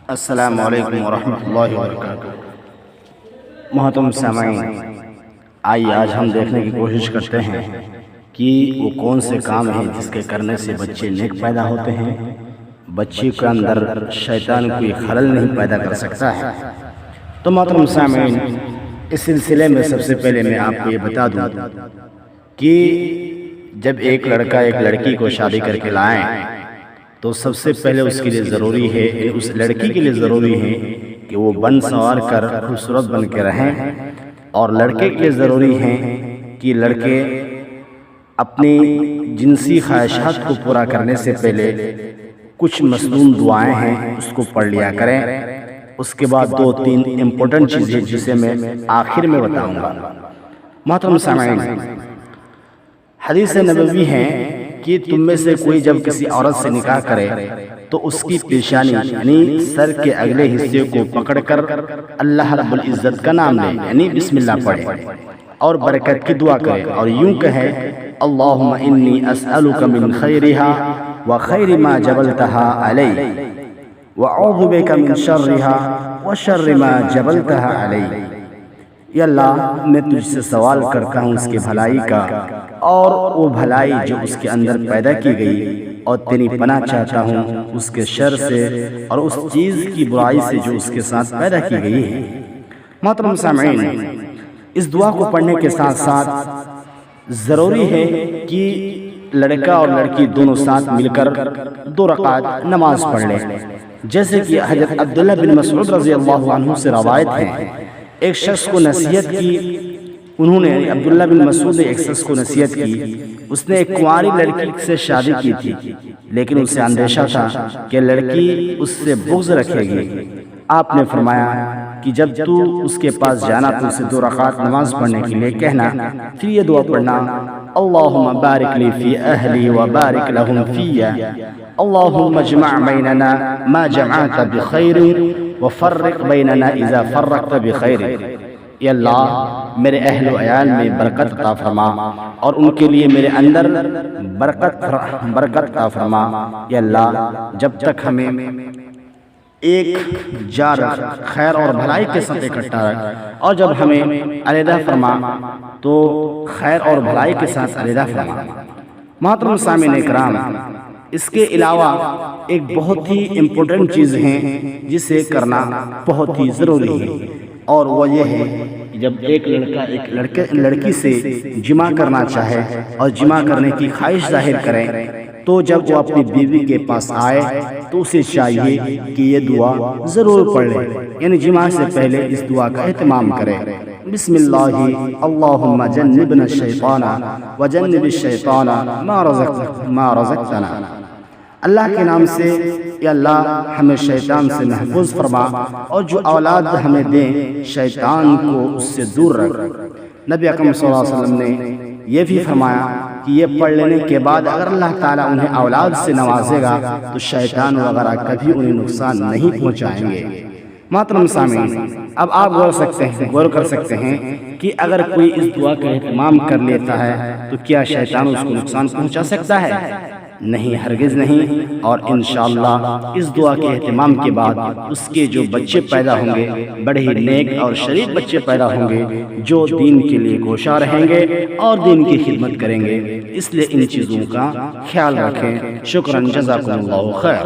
السلام علیکم ورحمۃ اللہ وبرکاتہ۔ محترم سامعین، آئیے آج ہم دیکھنے کی کوشش کرتے ہیں کہ وہ کون سے کام ہیں جس کے کرنے سے بچے نیک پیدا ہوتے ہیں، بچے کے اندر شیطان کوئی خلل نہیں پیدا کر سکتا ہے۔ تو محترم سامعین، اس سلسلے میں سب سے پہلے میں آپ کو یہ بتا دوں کہ جب ایک لڑکا ایک لڑکی کو شادی کر کے لائیں تو سب سے پہلے اس کے لیے ضروری ہے، اس لڑکی کے لیے ضروری ہے کہ وہ بن سنوار کر خوبصورت بن کے رہیں، اور لڑکے کے لیے ضروری ہے کہ لڑکے اپنی جنسی خواہشات کو پورا کرنے سے پہلے کچھ مصنون دعائیں ہیں اس کو پڑھ لیا کریں۔ اس کے بعد دو تین امپورٹنٹ چیزیں جسے میں آخر میں بتاؤں گا۔ محترم سامعین، حدیث نبوی ہے کہ تم میں سے کوئی جب کسی عورت سے نکاح کرے تو اس کی پیشانی یعنی سر کے اگلے حصے کو پکڑ کر اللہ رب العزت کا نام لے، یعنی بسم اللہ پڑھے اور برکت کی دعا کرے، اور یوں کہے اللہم انی اسألک من خیرہا وخیر ما جبلتہا علی وأعوذ بک من شرہا وشر ما جبلتہا علی۔ یا اللہ، میں تجھ سے سوال کرتا ہوں اس کی بھلائی کا اور وہ بھلائی جو اس کے اندر پیدا کی گئی، اور تیری پناہ چاہتا ہوں اس کے شر سے اور اس چیز کی برائی سے جو اس کے ساتھ پیدا کی گئی ہے۔ محترم سامعین، اس دعا کو پڑھنے کے ساتھ ساتھ ضروری ہے کہ لڑکا اور لڑکی دونوں ساتھ مل کر 2 رکعت نماز پڑھ لیں، جیسے کہ حضرت عبداللہ بن مسعود رضی اللہ عنہ سے روایت ہے، ایک شخص کو نصیحت کی، انہوں نے عبداللہ بن مسعود نے ایک شخص کو نصیحت کی، اس نے ایک کنواری لڑکی سے شادی کی تھی، لیکن اسے اندیشہ تھا کہ لڑکی اس سے بغض رکھے گی۔ آپ نے فرمایا کہ جب تو اس کے پاس جانا تو اسے 2 رکعت نماز پڑھنے کے لیے کہنا، پھر یہ دعا پڑھنا اللہم بارک لی فی اہلی وبارک لہم فی، اللہم اجمع بیننا ما جمعت بخیر وفرق بیننا اذا فرقت بخیر۔ یا اللہ، میرے اہل و عیال میں برکت عطا فرما اور ان کے لیے میرے اندر برکت عطا فرما۔ یا اللہ، جب تک ہمیں ایک جار خیر اور بھلائی کے ساتھ اکٹھا رکھ، اور جب ہمیں علیحدہ فرما تو خیر اور بھلائی کے ساتھ علیحدہ فرما۔ محترم سامعین کرام، اس کے علاوہ ایک بہت ہی امپورٹنٹ چیز ہے جسے کرنا بہت ہی ضروری ہے، اور وہ یہ ہے کہ جب ایک لڑکا ایک لڑکی سے جمع کرنا چاہے اور جمع کرنے کی خواہش ظاہر کرے، تو جب وہ اپنی بیوی کے پاس آئے تو اسے چاہیے کہ یہ دعا ضرور پڑھ لے، یعنی جمع سے پہلے اس دعا کا اہتمام کرے۔ بسم اللہ اللہم جنبنا الشیطان وجنب الشیطان ما رزقتنا۔ اللہ کے نام سے، یا اللہ ہمیں شیطان سے محفوظ فرما، اور جو اولاد ہمیں دیں شیطان کو اس سے دور رکھ۔ نبی اکرم صلی اللہ علیہ وسلم نے یہ بھی فرمایا کہ یہ پڑھ لینے کے بعد اگر اللہ تعالیٰ انہیں اولاد سے نوازے گا تو شیطان وغیرہ کبھی انہیں نقصان نہیں پہنچائیں گے۔ محترم سامعین، اب آپ غور کر سکتے ہیں کہ اگر کوئی اس دعا کا اہتمام کر لیتا ہے تو کیا شیطان اس کو نقصان پہنچا سکتا ہے؟ نہیں، ہرگز نہیں۔ اور انشاءاللہ اس دعا کے اہتمام کے بعد اس کے جو بچے پیدا ہوں گے بڑے ہی نیک اور شریف بچے پیدا ہوں گے، جو دین کے لیے گوشہ رہیں گے اور دین کی خدمت کریں گے۔ اس لیے ان چیزوں کا خیال رکھیں۔ شکراً، جزاکم اللہ خیر۔